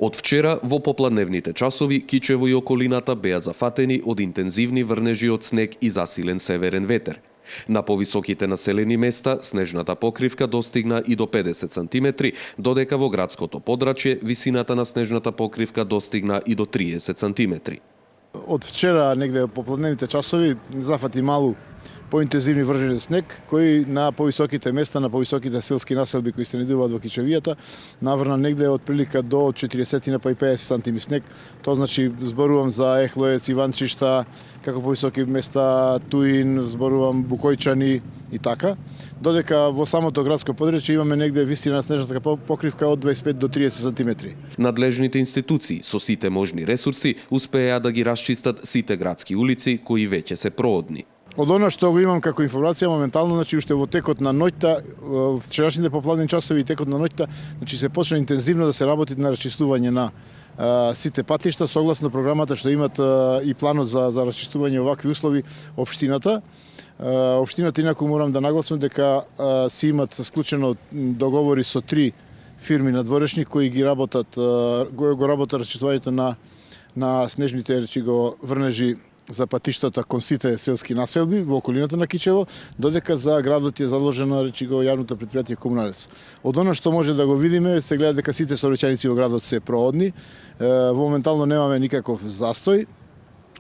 Од вчера во попладневните часови Кичево и околината беа зафатени од интензивни врнежи од снег и засилен северен ветер. На повисоките населени места снежната покривка достигна и до 50 сантиметри, додека во градското подрачје висината на снежната покривка достигна и до 30 сантиметри. Од вчера негде попладневните часови зафати малу поинтензивни врнежи од снег, кои на повисоките места, на повисоките селски населби кои се најдуваат во Кичевијата, наврна негде од прилика до 40 па и 50 сантими снег. Тоа значи зборувам за Ехлоец, Иванчишта, како повисоки места Туин, зборувам Букојчани и така. Додека во самото градско подрачје имаме негде вистина на снежната покривка од 25 до 30 сантиметри. Надлежните институции со сите можни ресурси успеа да ги расчистат сите градски улици кои веќе се проодни. Од она што го имам како информација моментално, значи уште во текот на ноќта, вчерашните попладни часови и текот на ноќта, значи се почна интензивно да се работи на расчистување на сите патишта согласно програмата што имат и планот за расчистување овакви услови општината. Општината инаку морам да нагласам дека си имат склучено договори со 3 фирми надворешни кои го работат расчистувањето на снежните врнежи за патиштата кон сите селски населби во околината на Кичево, додека за градот е заложено јавното претпријатие Комуналец. Од она што може да го видиме, се гледа дека сите сообраќајници во градот се проодни. Моментално немаме никаков застој.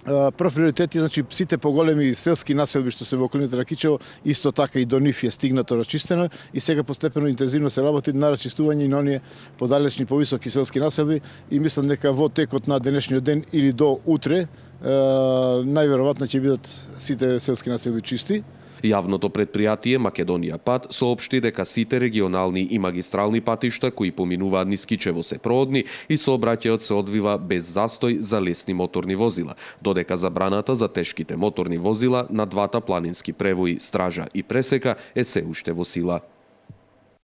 Прв приоритет е, значи, сите поголеми селски населби што се во околината на Кичево, исто така и до нив е стигнато расчистено и сега постепено интензивно се работи на расчистување и на оние подалечни повисоки селски населби и мислам дека во текот на денешниот ден или до утре најверојатно ќе бидат сите селски населби чисти. Јавното претпријатие Македонија Пат соопшти дека сите регионални и магистрални патишта кои поминуваат низ Кичево се проодни и сообраќајот се одвива без застој за лесни моторни возила, додека забраната за тешките моторни возила на двата планински превои Стража и Пресека е се уште во сила.